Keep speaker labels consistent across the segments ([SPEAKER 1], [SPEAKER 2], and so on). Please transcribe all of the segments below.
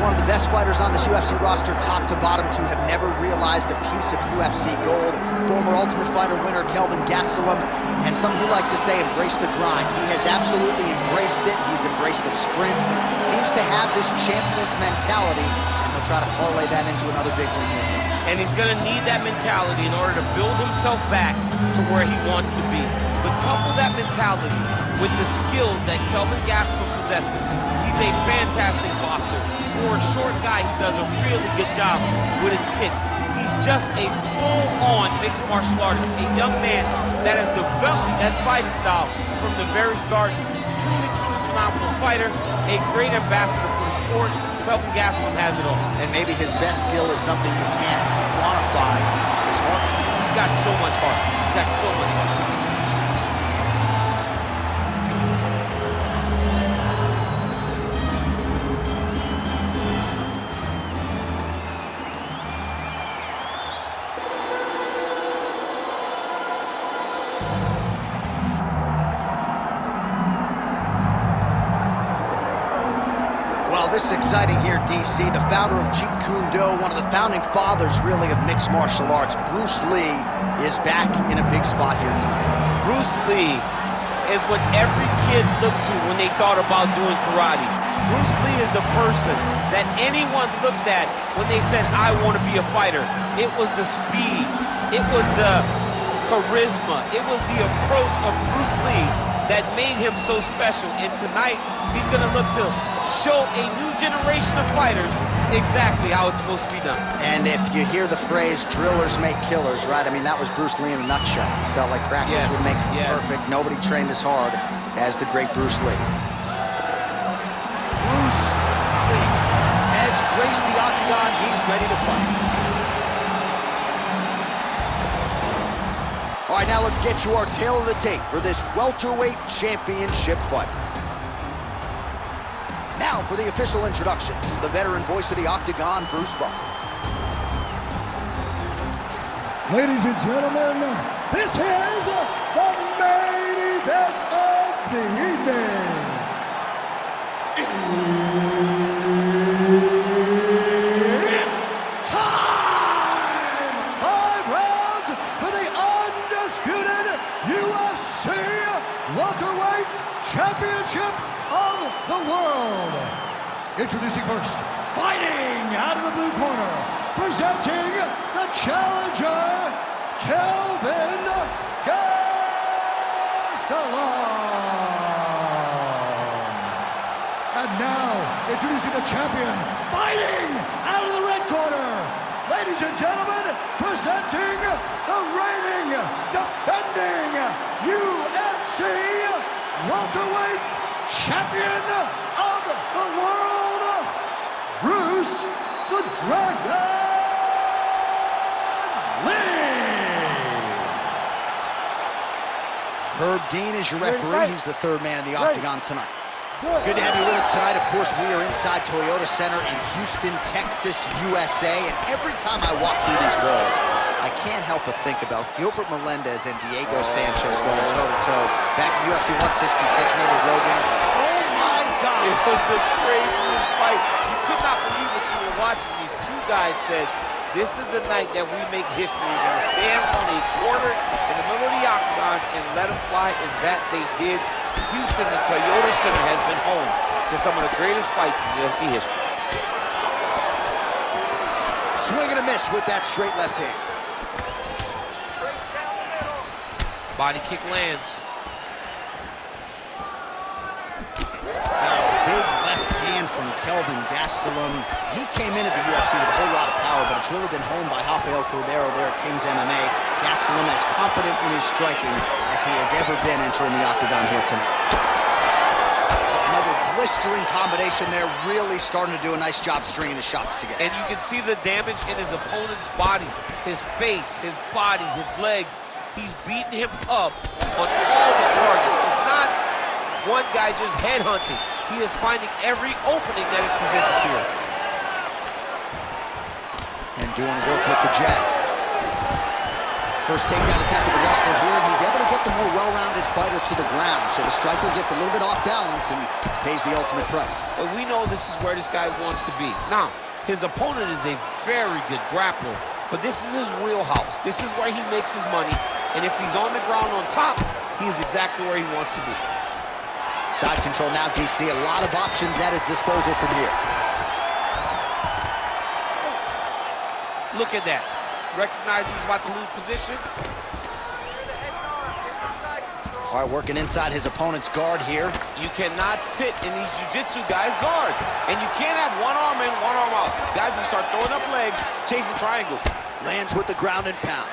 [SPEAKER 1] one of the best fighters on this UFC roster, top to bottom, to have never realized a piece of UFC gold. Former Ultimate Fighter winner Kelvin Gastelum, and something he liked to say, embrace the grind. He has absolutely embraced it. He's embraced the sprints. Seems to have this champion's mentality, and he'll try to parlay that into another big win here tonight.
[SPEAKER 2] And he's going to need that mentality in order to build himself back to where he wants to be. But couple that mentality with the skills that Kelvin Gastelum possesses. He's a fantastic boxer. For a short guy, he does a really good job with his kicks. He's just a full-on mixed martial artist, a young man that has developed that fighting style from the very start. Truly phenomenal fighter, a great ambassador for the sport. Kelvin Gastelum has it all.
[SPEAKER 1] And maybe his best skill is something you can't quantify. His heart.
[SPEAKER 2] He's got so much heart. He's got so much heart.
[SPEAKER 1] This is exciting here, DC. The founder of Jeet Kune Do, one of the founding fathers, really, of mixed martial arts, Bruce Lee, is back in a big spot here tonight.
[SPEAKER 2] Bruce Lee is what every kid looked to when they thought about doing karate. Bruce Lee is the person that anyone looked at when they said, I want to be a fighter. It was the speed. It was the charisma. It was the approach of Bruce Lee that made him so special. And tonight, he's going to look to show a new generation of fighters exactly how it's supposed to be done.
[SPEAKER 1] And if you hear the phrase, drillers make killers, right? I mean, that was Bruce Lee in a nutshell. He felt like practice would make perfect. Nobody trained as hard as the great Bruce Lee. Bruce Lee has graced the octagon. He's ready to fight. All right, now let's get you our tail of the tape for this welterweight championship fight. Now for the official introductions, the veteran voice of the octagon, Bruce Buffer.
[SPEAKER 3] Ladies and gentlemen, this is the main event of the evening. It's time! 5 rounds for the undisputed UFC welterweight championship of the world. Introducing first, fighting out of the blue corner, presenting the challenger, Kelvin Gastelum. And now, introducing the champion, fighting out of the red corner, ladies and gentlemen, presenting the reigning, defending UFC welterweight champion of the world, Bruce the Dragon Lee.
[SPEAKER 1] Herb Dean is your referee. He's the third man in the octagon tonight. Good to have you with us tonight. Of course, we are inside Toyota Center in Houston, Texas, USA. And every time I walk through these walls, I can't help but think about Gilbert Melendez and Diego Sanchez going toe-to-toe back in UFC 166. Remember Rogan? Oh, my God!
[SPEAKER 2] It was the craziest fight. You could not believe what you were watching. These two guys said, this is the night that we make history. We're going to stand on a quarter in the middle of the octagon and let them fly, and that they did. Houston, the Toyota Center, has been home to some of the greatest fights in UFC history.
[SPEAKER 1] Swing and a miss with that straight left hand.
[SPEAKER 2] Body kick lands.
[SPEAKER 1] Now, big left hand from Kelvin Gastelum. He came into the UFC with a whole lot of power, but it's really been honed by Rafael Cordero there at King's MMA. Gastelum as competent in his striking as he has ever been entering the octagon here tonight. Another blistering combination there, really starting to do a nice job stringing the shots together.
[SPEAKER 2] And you can see the damage in his opponent's body, his face, his body, his legs. He's beating him up on all the targets. It's not one guy just headhunting. He is finding every opening that is presented to him.
[SPEAKER 1] And doing work with the jab. First takedown attempt for the wrestler here, and he's able to get the more well-rounded fighter to the ground. So the striker gets a little bit off balance and pays the ultimate price.
[SPEAKER 2] But we know this is where this guy wants to be. Now, his opponent is a very good grappler, but this is his wheelhouse. This is where he makes his money, and if he's on the ground on top, he is exactly where he wants to be.
[SPEAKER 1] Side control now, DC. A lot of options at his disposal from here.
[SPEAKER 2] Look at that. Recognize he was about to lose position.
[SPEAKER 1] All right, working inside his opponent's guard here.
[SPEAKER 2] You cannot sit in these jiu-jitsu guys' guard. And you can't have one arm in, one arm out. Guys will start throwing up legs, chasing triangle.
[SPEAKER 1] Lands with the ground and pound.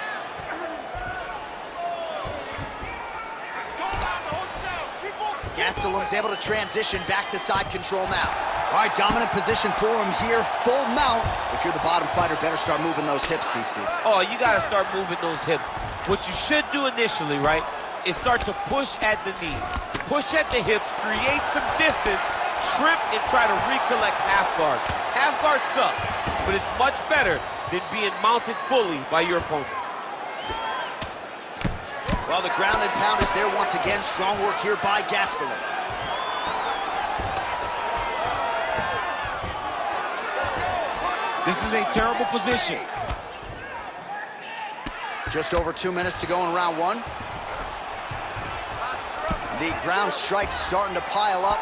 [SPEAKER 1] Gastelum's able to transition back to side control now. All right, dominant position for him here, full mount. If you're the bottom fighter, better start moving those hips, DC.
[SPEAKER 2] Oh, you got to start moving those hips. What you should do initially, right, is start to push at the knees. Push at the hips, create some distance, shrimp, and try to recollect half guard. Half guard sucks, but it's much better than being mounted fully by your opponent.
[SPEAKER 1] Well, the ground and pound is there once again. Strong work here by Gastelum.
[SPEAKER 2] This is a terrible position.
[SPEAKER 1] Just over 2 minutes to go in round one. The ground strikes starting to pile up.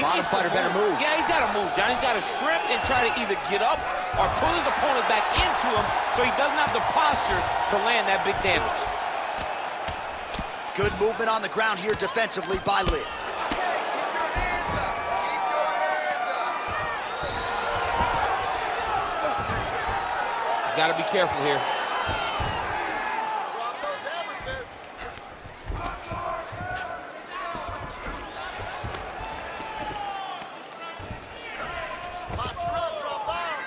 [SPEAKER 1] Bottom fighter better move.
[SPEAKER 2] Yeah, he's got to move, John. He's got to shrimp and try to either get up or pull his opponent back into him so he doesn't have the posture to land that big damage.
[SPEAKER 1] Good movement on the ground here defensively by Lee.
[SPEAKER 4] It's okay. Keep your hands up. Keep your hands up.
[SPEAKER 2] He's got to be careful here.
[SPEAKER 4] Drop those amethysts. Posture up, drop down.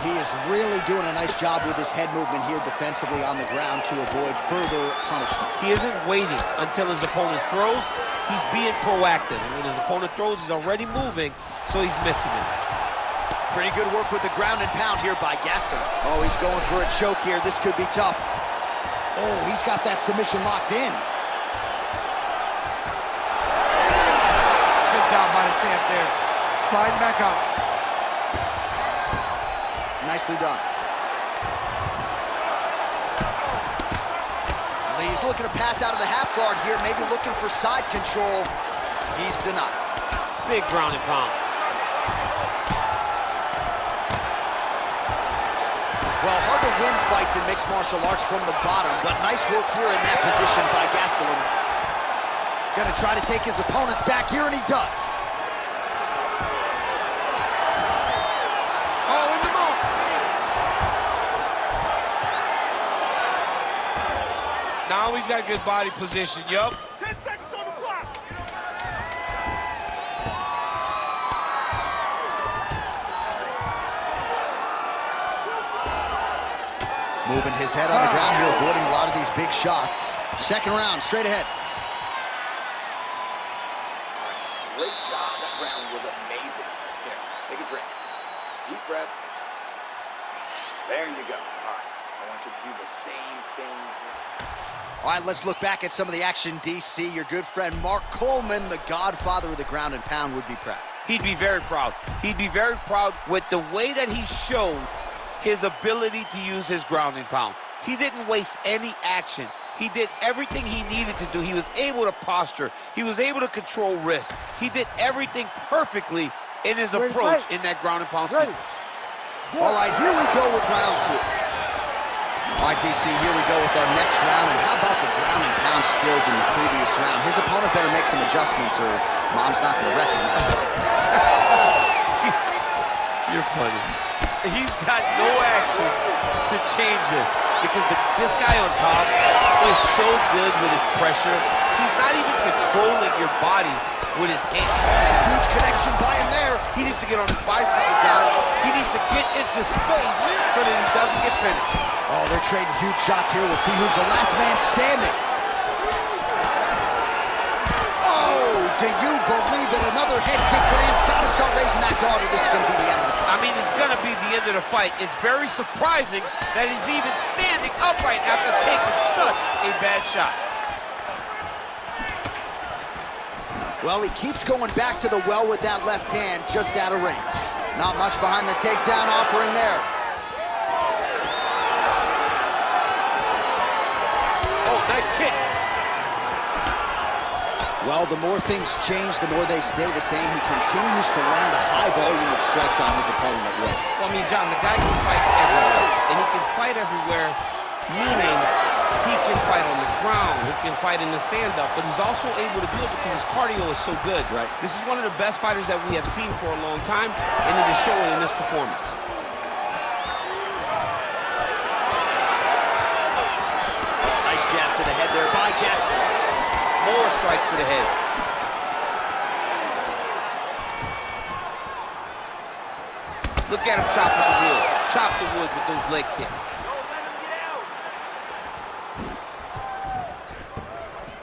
[SPEAKER 1] He is really doing a nice job with his head movement here defensively on the ground to avoid further punishment.
[SPEAKER 2] He isn't waiting until his opponent throws. He's being proactive. And when his opponent throws, he's already moving, so he's missing it.
[SPEAKER 1] Pretty good work with the ground and pound here by Gastelum. Oh, he's going for a choke here. This could be tough. Oh, he's got that submission locked in.
[SPEAKER 5] Good job by the champ there. Sliding back out.
[SPEAKER 1] Nicely done. Lee's looking to pass out of the half guard here, maybe looking for side control. He's denied.
[SPEAKER 2] Big ground and pound.
[SPEAKER 1] Well, hard to win fights in mixed martial arts from the bottom, but nice work here in that position by Gastelum. Gonna try to take his opponents back here, and he does.
[SPEAKER 2] Oh, in the mouth. Now he's got good body position, yup.
[SPEAKER 4] 10 seconds on the clock.
[SPEAKER 1] Moving his head on the ground here, avoiding a lot of these big shots. Second round, straight ahead.
[SPEAKER 4] Great job. That round was amazing. Here, take a drink. Deep breath. There you go. All right. I want you to do the same thing.
[SPEAKER 1] All right, let's look back at some of the action, DC. Your good friend Mark Coleman, the godfather of the ground and pound, would be proud.
[SPEAKER 2] He'd be very proud. He'd be very proud with the way that he showed his ability to use his ground and pound. He didn't waste any action. He did everything he needed to do. He was able to posture. He was able to control wrist. He did everything perfectly in his approach in that ground and pound sequence.
[SPEAKER 1] All right, here we go with round two. All right, DC, here we go with our next round. And how about the ground and pound skills in the previous round? His opponent better make some adjustments or Mom's not going to recognize it.
[SPEAKER 2] You're funny. He's got no action to change this because this guy on top is so good with his pressure. He's not even controlling your body with his hands.
[SPEAKER 1] Huge connection by him there.
[SPEAKER 2] He needs to get on his bicycle, John. He needs to get into space so that he doesn't get finished.
[SPEAKER 1] Oh, they're trading huge shots here. We'll see who's the last man standing. Oh, Do you believe that another head kick lands? Got to start raising that guard or this is going to be the end of the fight.
[SPEAKER 2] I mean, it's going to be the end of the fight. It's very surprising that he's even standing upright after taking such a bad shot.
[SPEAKER 1] Well, he keeps going back to the well with that left hand, just out of range. Not much behind the takedown offering there.
[SPEAKER 2] Oh, nice kick.
[SPEAKER 1] Well, the more things change, the more they stay the same. He continues to land a high volume of strikes on his opponent at will.
[SPEAKER 2] Well, I mean, John, the guy can fight everywhere. And he can fight everywhere, meaning he can fight on the ground, he can fight in the stand-up, but he's also able to do it because his cardio is so good.
[SPEAKER 1] Right.
[SPEAKER 2] This is one of the best fighters that we have seen for a long time, and it is showing in this performance.
[SPEAKER 1] Nice jab to the head there by Gastelum.
[SPEAKER 2] More strikes to the head. Look at him chopping the wood. Chop the wood with those leg kicks.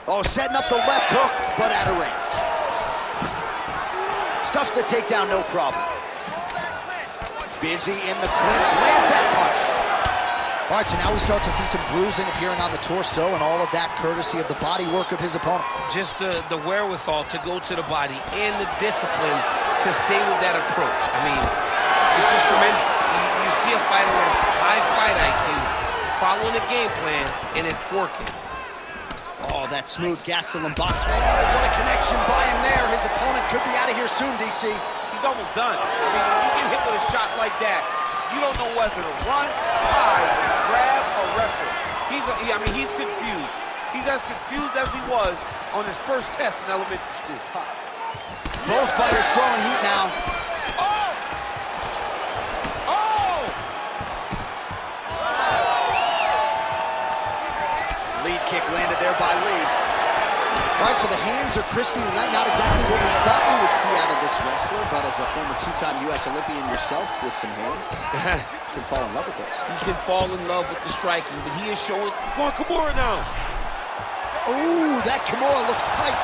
[SPEAKER 1] Oh, setting up the left hook, but out of range. Stuffs the takedown, no problem. Busy in the clinch, lands that punch. All right, so now we start to see some bruising appearing on the torso, and all of that courtesy of the body work of his opponent.
[SPEAKER 2] Just the wherewithal to go to the body and the discipline to stay with that approach. I mean, it's just tremendous. You see a fighter with high fight IQ following a game plan, and it's working.
[SPEAKER 1] Oh, that smooth Gastelum box. Oh, what a connection by him there. His opponent could be out of here soon, DC.
[SPEAKER 2] He's almost done. I mean, when you get hit with a shot like that, you don't know whether to run, hide, grab, or wrestle. He's confused. He's as confused as he was on his first test in elementary school.
[SPEAKER 1] Both fighters throwing heat now.
[SPEAKER 2] Oh! Oh!
[SPEAKER 1] Lead kick landed there by Lee. All right, so the hands are crispy tonight. Not exactly what we thought we would see out of this wrestler, but as a former two-time U.S. Olympian yourself with some hands, you can fall in love with those.
[SPEAKER 2] He can fall in love with the striking, but he is showing Kimura now.
[SPEAKER 1] Ooh, that Kimura looks tight.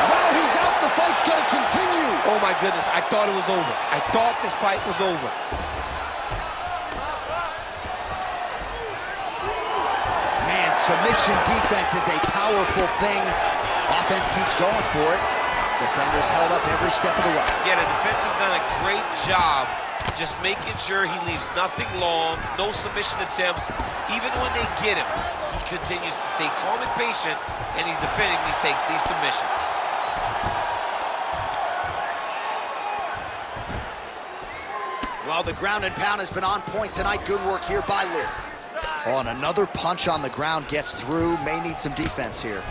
[SPEAKER 1] Wow, he's out. The fight's gonna continue.
[SPEAKER 2] Oh my goodness, I thought it was over. I thought this fight was over.
[SPEAKER 1] Man, submission defense is a powerful thing. Offense keeps going for it. Defenders held up every step of the way.
[SPEAKER 2] Yeah, the defense has done a great job just making sure he leaves nothing long, no submission attempts. Even when they get him, he continues to stay calm and patient, and he's defending these submissions.
[SPEAKER 1] Well, the ground and pound has been on point tonight. Good work here by Lee. Oh, and another punch on the ground gets through. May need some defense here.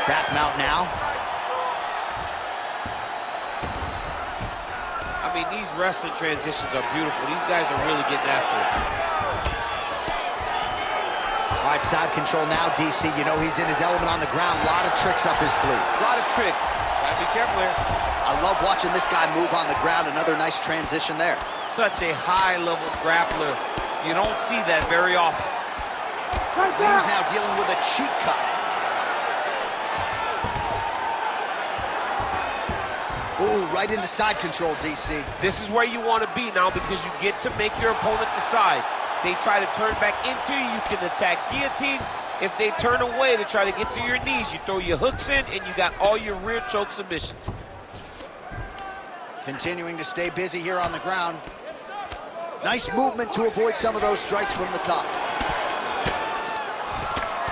[SPEAKER 1] Back mount now.
[SPEAKER 2] I mean, these wrestling transitions are beautiful. These guys are really getting after it.
[SPEAKER 1] All right, side control now, DC. You know he's in his element on the ground. A lot of tricks up his sleeve.
[SPEAKER 2] A lot of tricks. Gotta be careful here.
[SPEAKER 1] I love watching this guy move on the ground. Another nice transition there.
[SPEAKER 2] Such a high-level grappler. You don't see that very often.
[SPEAKER 1] He's now dealing with a cheek cut. Ooh, right into side control, DC.
[SPEAKER 2] This is where you want to be now because you get to make your opponent decide. They try to turn back into you, you can attack guillotine. If they turn away to try to get to your knees, you throw your hooks in and you got all your rear choke submissions.
[SPEAKER 1] Continuing to stay busy here on the ground. Nice movement to avoid some of those strikes from the top.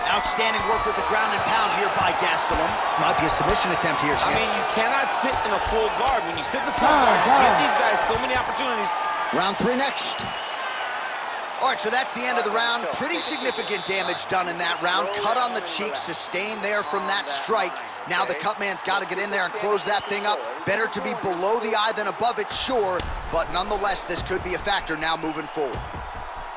[SPEAKER 1] Outstanding work with the ground and pound here by Gastelum. Might be a submission attempt here, Champ.
[SPEAKER 2] I mean, you cannot sit in a full guard. When you sit in the full guard, you give these guys so many opportunities.
[SPEAKER 1] Round 3 next. All right, so that's the end of the round. Pretty significant damage done in that round. Cut on the cheek, sustained there from that strike. Now the cut man's got to get in there and close that thing up. Better to be below the eye than above it, sure. But nonetheless, this could be a factor now moving forward.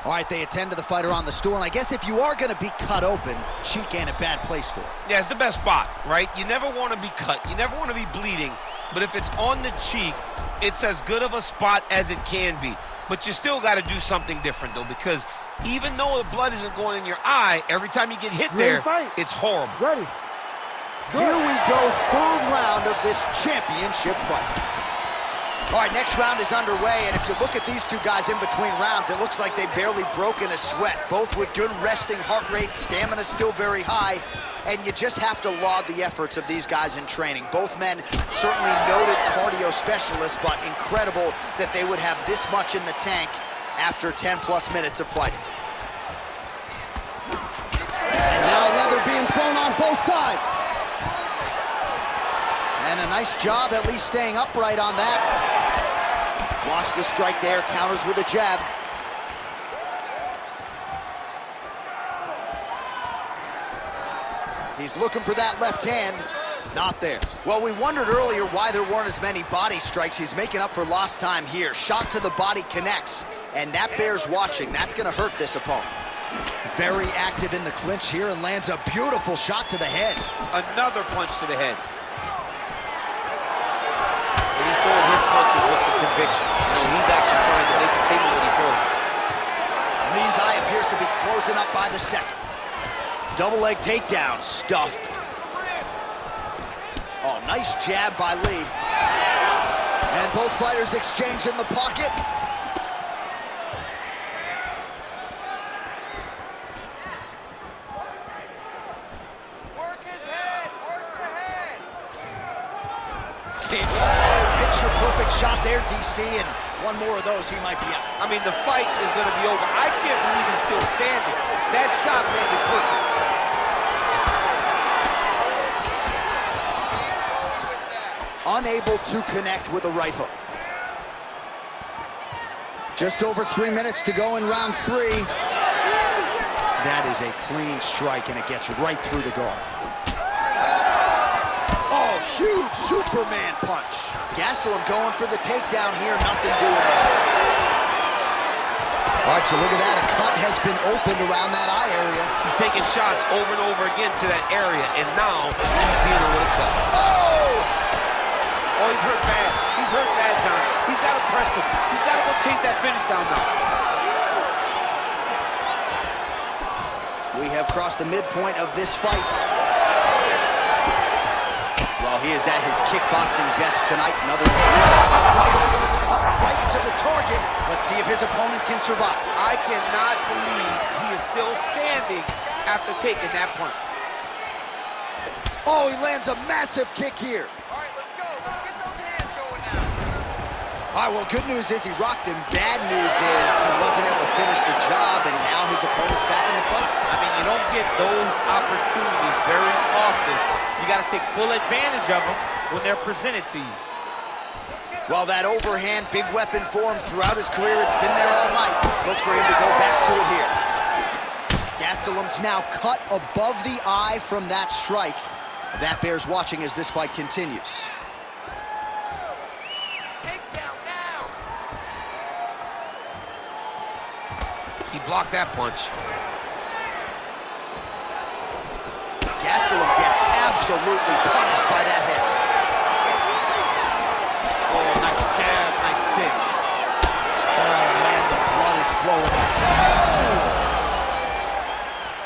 [SPEAKER 1] All right, they attend to the fighter on the stool. And I guess if you are going to be cut open, cheek ain't a bad place for it.
[SPEAKER 2] Yeah, it's the best spot, right? You never want to be cut. You never want to be bleeding. But if it's on the cheek, it's as good of a spot as it can be. But you still got to do something different, though, because Even though the blood isn't going in your eye, every time you get hit there, it's horrible.
[SPEAKER 5] Ready.
[SPEAKER 1] Here we go, third round of this championship fight. All right, next round is underway, and if you look at these two guys in between rounds, it looks like they've barely broken a sweat. Both with good resting heart rates, stamina still very high, and you just have to laud the efforts of these guys in training. Both men certainly noted cardio specialists, but incredible that they would have this much in the tank after 10-plus minutes of fighting. And now leather being thrown on both sides. And a nice job at least staying upright on that. Watch the strike there, counters with a jab. He's looking for that left hand. Not there. Well, we wondered earlier why there weren't as many body strikes. He's making up for lost time here. Shot to the body connects, and that bears watching. That's going to hurt this opponent. Very active in the clinch here and lands a beautiful shot to the head.
[SPEAKER 2] Another punch to the head. And he's throwing his punches with some conviction. You know, he's actually trying to make a statement when he throws it.
[SPEAKER 1] Lee's eye appears to be closing up by the second. Double leg takedown, stuffed. Oh, nice jab by Lee. And both fighters exchange in the pocket.
[SPEAKER 4] Work his head. Work the head.
[SPEAKER 1] Picture-perfect shot there, DC, and one more of those, he might be out.
[SPEAKER 2] I mean, the fight is going to be over. I can't believe he's still standing. That shot landed perfect.
[SPEAKER 1] Unable to connect with a right hook. Just over 3 minutes to go in round 3. That is a clean strike, and it gets right through the guard. Oh, huge Superman punch. Gastelum going for the takedown here, nothing doing there. All right, so look at that. A cut has been opened around that eye area.
[SPEAKER 2] He's taking shots over and over again to that area, and now he's dealing with a cut. Oh, he's hurt bad. He's hurt bad, John. He's got to press him. He's got to go chase that finish down now.
[SPEAKER 1] We have crossed the midpoint of this fight. Well, he is at his kickboxing best tonight. Another right over the top, right to the target. Let's see if his opponent can survive.
[SPEAKER 2] I cannot believe he is still standing after taking that punch.
[SPEAKER 1] Oh, he lands a massive kick here.
[SPEAKER 4] All right, let's go. Let's get those hands going now.
[SPEAKER 1] All right, well, good news is he rocked him. Bad news is he wasn't able to finish the job, and now his opponent's back in the fight.
[SPEAKER 2] I mean, you don't get those opportunities very often. You got to take full advantage of them when they're presented to you.
[SPEAKER 1] Well, that overhand big weapon for him throughout his career. It's been there all night. Look for him to go back to it here. Gastelum's now cut above the eye from that strike. That bears watching as this fight continues.
[SPEAKER 4] Takedown now.
[SPEAKER 2] He blocked that punch.
[SPEAKER 1] Gastelum gets absolutely punished by that hit.
[SPEAKER 2] Oh, nice jab, nice stick.
[SPEAKER 1] Oh, man, the blood is flowing.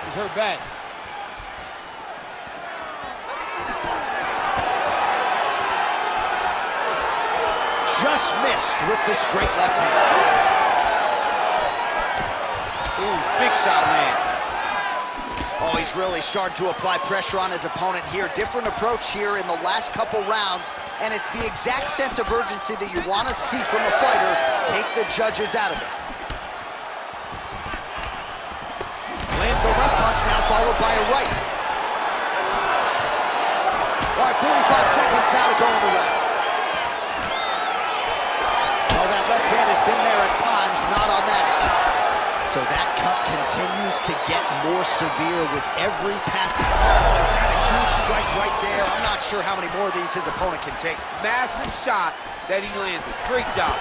[SPEAKER 2] He's hurt bad.
[SPEAKER 1] Just missed with the straight left hand.
[SPEAKER 2] Ooh, big shot land.
[SPEAKER 1] Oh, he's really starting to apply pressure on his opponent here. Different approach here in the last couple rounds, and it's the exact sense of urgency that you want to see from a fighter. Take the judges out of it. Lands the left punch now, followed by a right. All right, 45 seconds now to go in the round. Well, that left hand has been there at times, not on that attempt. So that cut continues to get more severe with every passing time. He's had a huge strike right there. I'm not sure how many more of these his opponent can take.
[SPEAKER 2] Massive shot that he landed. Great job.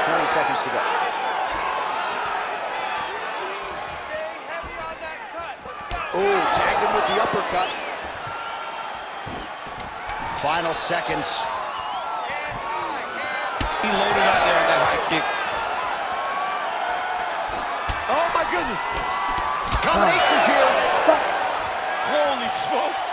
[SPEAKER 1] 20 seconds to go.
[SPEAKER 4] Stay heavy on that cut. Let's go.
[SPEAKER 1] Ooh, tagged him with the uppercut. Final seconds.
[SPEAKER 4] Hands high. Hands high.
[SPEAKER 2] He He loaded up there on that high kick.
[SPEAKER 5] Oh, my goodness.
[SPEAKER 1] Combinations here.
[SPEAKER 2] Holy smokes.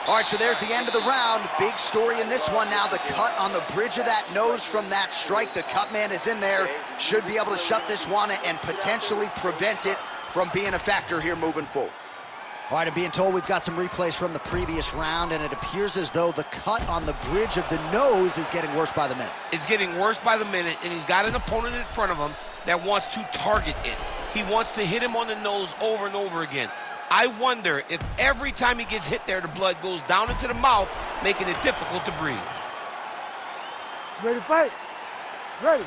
[SPEAKER 1] All right, so there's the end of the round. Big story in this one now. The cut on the bridge of that nose from that strike. The cut man is in there. Should be able to shut this one and potentially prevent it from being a factor here moving forward. All right, I'm being told we've got some replays from the previous round, and it appears as though the cut on the bridge of the nose is getting worse by the minute.
[SPEAKER 2] It's getting worse by the minute, and he's got an opponent in front of him that wants to target it. He wants to hit him on the nose over and over again. I wonder if every time he gets hit there, the blood goes down into the mouth, making it difficult to breathe.
[SPEAKER 5] Ready to fight? Ready.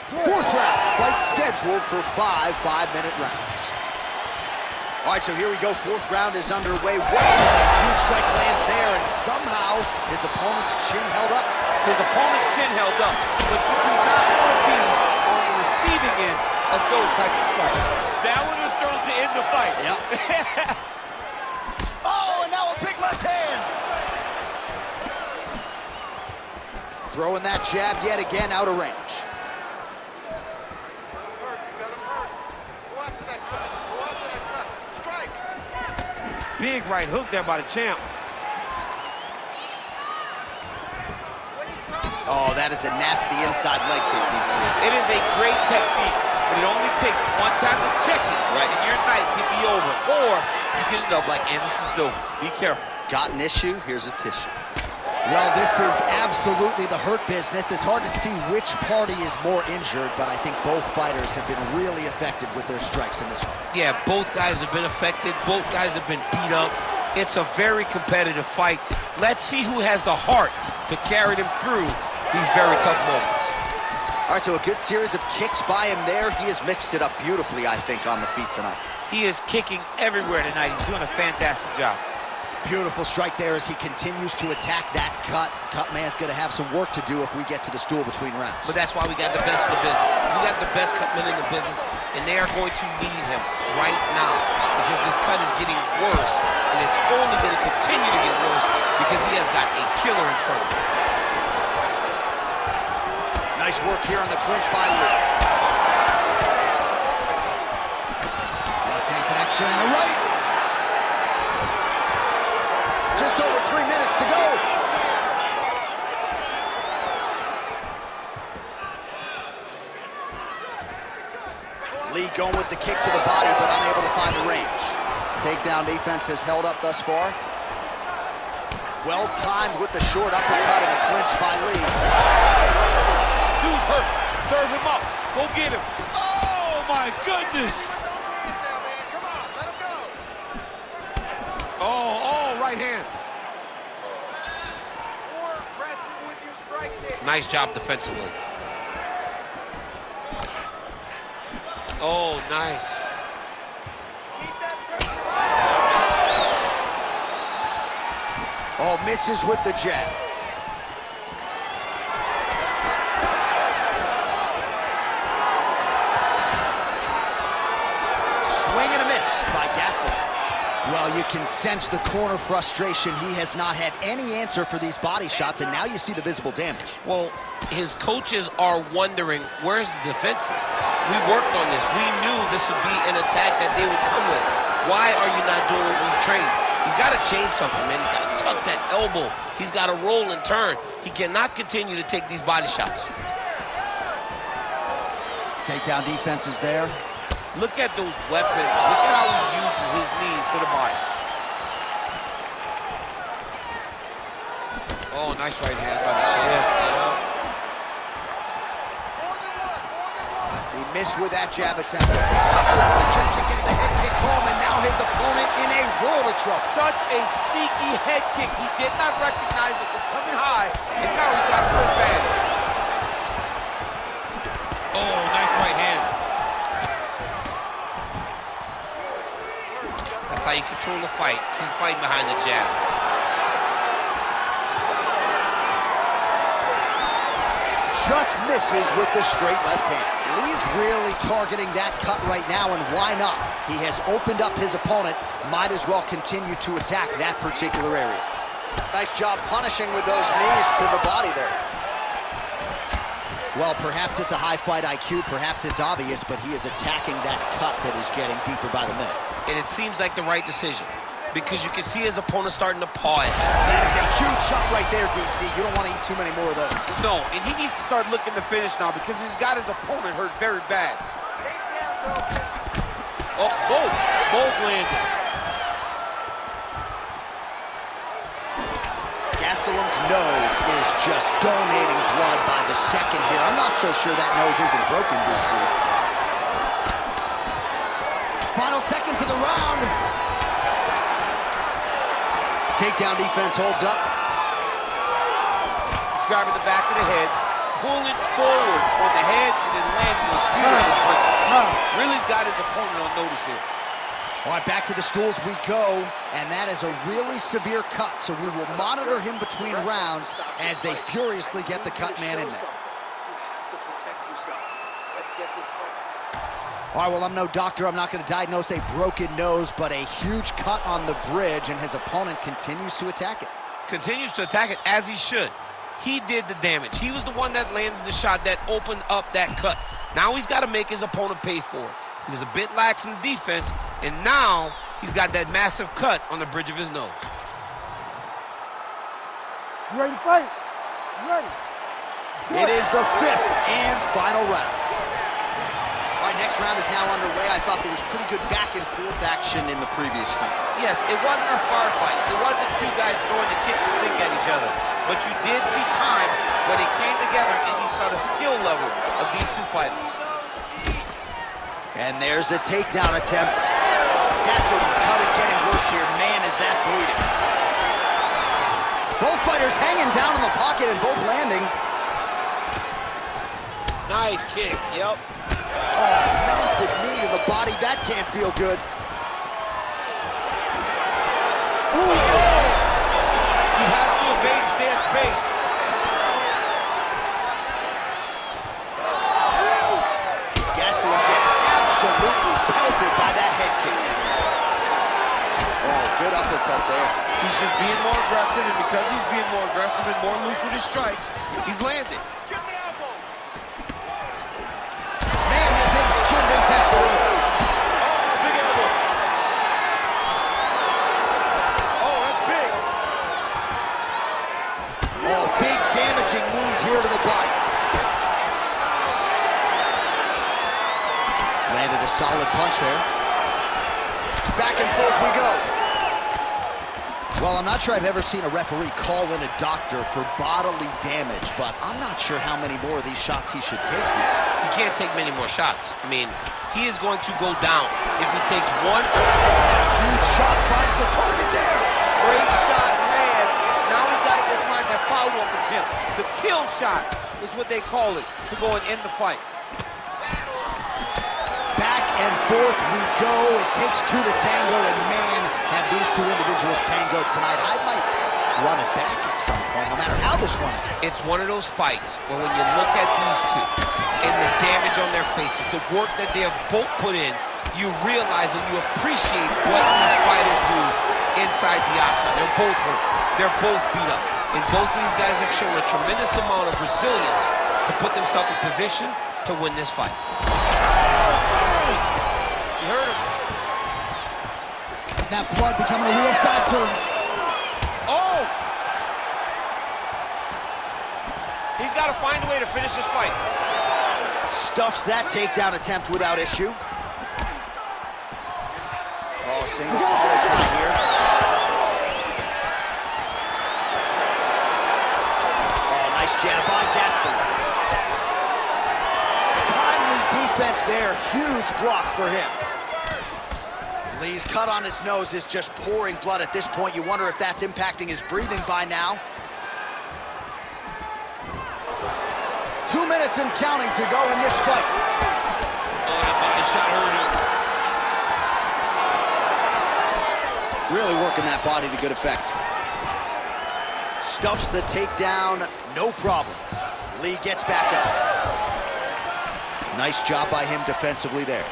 [SPEAKER 1] Fourth round, fight scheduled for 5 5-minute rounds. All right, so here we go. Fourth round is underway. What a huge strike lands there, and somehow his opponent's chin held up.
[SPEAKER 2] His opponent's chin held up, but you do not want to be on the receiving end of those types of strikes. That one was thrown to end the fight.
[SPEAKER 1] Yep. Oh, and now a big left hand. Throwing that jab yet again out of range.
[SPEAKER 5] Big right hook there by the champ.
[SPEAKER 1] Oh, that is a nasty inside leg kick, DC.
[SPEAKER 2] It is a great technique, but it only takes one time to check it,
[SPEAKER 1] Right.
[SPEAKER 2] and your night can be over. Or you can end up like Anderson Silva. Be careful.
[SPEAKER 1] Got an issue? Here's a tissue. Well, this is absolutely the hurt business. It's hard to see which party is more injured, but I think both fighters have been really effective with their strikes in this one.
[SPEAKER 2] Yeah, both guys have been affected. Both guys have been beat up. It's a very competitive fight. Let's see who has the heart to carry them through these very tough moments.
[SPEAKER 1] All right, so a good series of kicks by him there. He has mixed it up beautifully, I think, on the feet tonight.
[SPEAKER 2] He is kicking everywhere tonight. He's doing a fantastic job.
[SPEAKER 1] Beautiful strike there as he continues to attack that cut. Cut man's going to have some work to do if we get to the stool between rounds.
[SPEAKER 2] But that's why we got the best in the business. We got the best cut men in the business, and they are going to need him right now because this cut is getting worse, and it's only going to continue to get worse because he has got a killer in front of him.
[SPEAKER 1] Nice work here on the clinch by Lee. Left hand connection and a right. Just over 3 minutes to go. Lee going with the kick to the body, but unable to find the range. Takedown defense has held up thus far. Well timed with the short uppercut and the clinch by Lee.
[SPEAKER 2] Dude's hurt. Serve him up. Go get him. Oh, my goodness. Oh, right hand.
[SPEAKER 4] More aggressive with your strike kick.
[SPEAKER 2] Nice job defensively. Oh, nice.
[SPEAKER 4] Keep that pressure on.
[SPEAKER 1] Oh, misses with the jab. Swing and a miss by Gastelum. Well, you can sense the corner frustration. He has not had any answer for these body shots, and now you see the visible damage.
[SPEAKER 2] Well, his coaches are wondering, where's the defenses? We worked on this. We knew this would be an attack that they would come with. Why are you not doing what we've trained? He's got to change something, man. He's got to tuck that elbow. He's got to roll and turn. He cannot continue to take these body shots.
[SPEAKER 1] Takedown defense is there.
[SPEAKER 2] Look at those weapons. Look at how he uses his knees to the body. Oh, nice right hand by the champ.
[SPEAKER 1] He missed with that jab attempt. Getting the head kick home, and now his opponent in a world of trouble.
[SPEAKER 2] Such a sneaky head kick. He did not recognize it was coming high, and now he's got hurt bad. Oh, nice right hand. That's how you control the fight. Keep fighting behind the jab.
[SPEAKER 1] Just misses with the straight left hand. Lee's really targeting that cut right now, and why not? He has opened up his opponent. Might as well continue to attack that particular area. Nice job punishing with those knees to the body there. Well, perhaps it's a high fight IQ, perhaps it's obvious, but he is attacking that cut that is getting deeper by the minute.
[SPEAKER 2] And it seems like the right decision, because you can see his opponent starting to paw it.
[SPEAKER 1] That is a huge shot right there, DC. You don't want to eat too many more of those.
[SPEAKER 5] No, and he needs to start looking to finish now because he's got his opponent hurt very bad. Oh, both landed.
[SPEAKER 1] Gastelum's nose is just donating blood by the second here. I'm not so sure that nose isn't broken, DC. Final seconds of the round. Takedown defense holds up.
[SPEAKER 2] He's grabbing the back of the head, pulling forward on the head, and then landing a beautiful punch. Really's got his opponent on notice here.
[SPEAKER 1] All right, back to the stools we go, and that is a really severe cut, so we will monitor him between rounds as they furiously get the cut man in there.
[SPEAKER 4] You have to protect yourself. Let's get this fight.
[SPEAKER 1] All right, well, I'm no doctor. I'm not going to diagnose a broken nose, but a huge cut on the bridge, and his opponent continues to attack it.
[SPEAKER 2] Continues to attack it as he should. He did the damage. He was the one that landed the shot that opened up that cut. Now he's got to make his opponent pay for it. He was a bit lax in the defense, and now he's got that massive cut on the bridge of his nose.
[SPEAKER 3] You ready to fight? You ready?
[SPEAKER 1] It is the fifth and final round. All right, next round is now underway. I thought there was pretty good back and forth action in the previous fight.
[SPEAKER 2] Yes, it wasn't a far fight. It wasn't two guys throwing the kick and sink at each other. But you did see times where they came together and you saw the skill level of these two fighters.
[SPEAKER 1] And there's a takedown attempt. Gastelum's cut is getting worse here. Man, is that bleeding. Both fighters hanging down in the pocket and both landing.
[SPEAKER 2] Nice kick, yep.
[SPEAKER 1] Oh, massive knee to the body. That can't feel good. Ooh.
[SPEAKER 2] He has to evade and stay at space.
[SPEAKER 1] Gastelum gets absolutely pelted by that head kick. Oh, good uppercut there.
[SPEAKER 2] He's just being more aggressive, and because he's being more aggressive and more loose with his strikes, he's landing.
[SPEAKER 1] Man has his chin been tested early.
[SPEAKER 2] Oh, big elbow. Oh, that's big.
[SPEAKER 1] Oh, big damaging knees here to the body. Landed a solid punch there. Back and forth we go. Well, I'm not sure I've ever seen a referee call in a doctor for bodily damage, but I'm not sure how many more of these shots he should take, DC.
[SPEAKER 2] He can't take many more shots. I mean, he is going to go down if he takes one.
[SPEAKER 1] Huge shot finds the target there.
[SPEAKER 2] Great shot lands. Now he's got to go find that follow-up attempt. The kill shot is what they call it, to go and end the fight.
[SPEAKER 1] Back and forth we go. It takes two to tango, and man, have these two individuals tangoed tonight. I might run it back at some point, no matter how this one is.
[SPEAKER 2] It's one of those fights where when you look at these two and the damage on their faces, the work that they have both put in, you realize and you appreciate what these fighters do inside the octagon. They're both hurt. They're both beat up. And both of these guys have shown a tremendous amount of resilience to put themselves in position to win this fight. You heard him.
[SPEAKER 3] That blood becoming a real factor.
[SPEAKER 2] Oh! He's got to find a way to finish this fight.
[SPEAKER 1] Stuffs that takedown attempt without issue. Oh, single collar tie here. Oh, nice jab by Gastelum. Timely defense there. Huge block for him. Lee's cut on his nose is just pouring blood at this point. You wonder if that's impacting his breathing by now. 2 minutes and counting to go in this fight.
[SPEAKER 2] Oh, that body shot hurt him.
[SPEAKER 1] Really working that body to good effect. Stuffs the takedown, no problem. Lee gets back up. Nice job by him defensively there.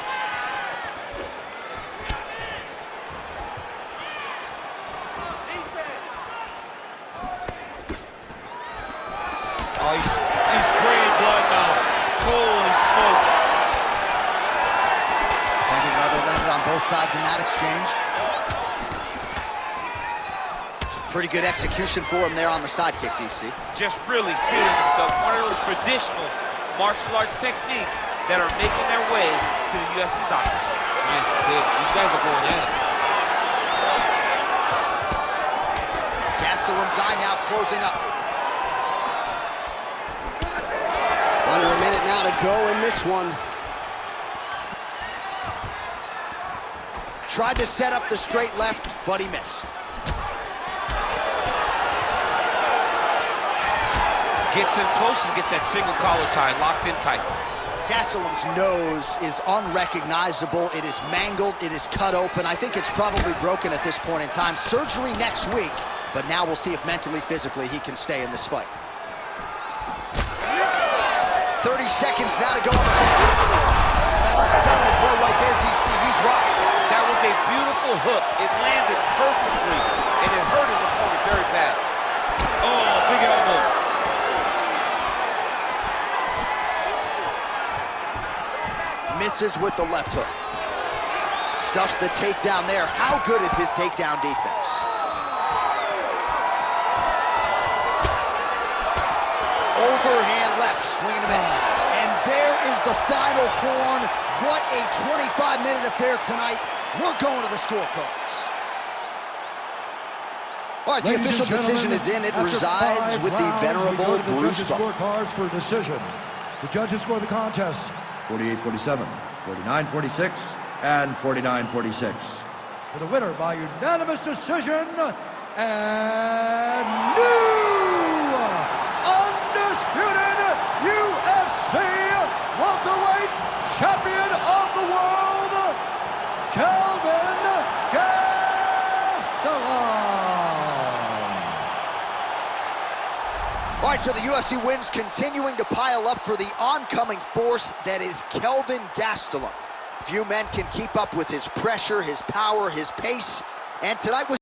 [SPEAKER 2] Oh, he's spraying blood now.
[SPEAKER 1] both sides in that exchange. Pretty good execution for him there on the side kick, DC.
[SPEAKER 2] Just really feeling himself. One of those traditional martial arts techniques that are making their way to the UFC's octagon.
[SPEAKER 5] Nice kick. These guys are going at it.
[SPEAKER 1] Gastelum's eye now closing up. Under a minute now to go in this one. Tried to set up the straight left, but he missed.
[SPEAKER 2] Gets in close and gets that single collar tie locked in tight.
[SPEAKER 1] Gastelum's nose is unrecognizable. It is mangled. It is cut open. I think it's probably broken at this point in time. Surgery next week, but now we'll see if mentally, physically, he can stay in this fight. 30 seconds now to go on the clock. That's a solid blow right there, DC. He's rocked.
[SPEAKER 2] That was a beautiful hook. It landed perfectly, and it hurt his opponent very bad. Oh, big elbow.
[SPEAKER 1] Misses with the left hook. Stuffs the takedown there. How good is his takedown defense? Overhand left, swing and a miss. And there is the final horn. What a 25-minute affair tonight. We're going to the scorecards. All right, the official decision is in. It resides with the venerable Bruce Buffer.
[SPEAKER 3] Scorecards for decision. The judges score the contest 48-47, 49-46, and 49-46. For the winner by unanimous decision, and new undisputed UFC welterweight champion of the world, Kelvin Gastelum.
[SPEAKER 1] All right, so the UFC wins, continuing to pile up for the oncoming force that is Kelvin Gastelum. Few men can keep up with his pressure, his power, his pace, and tonight was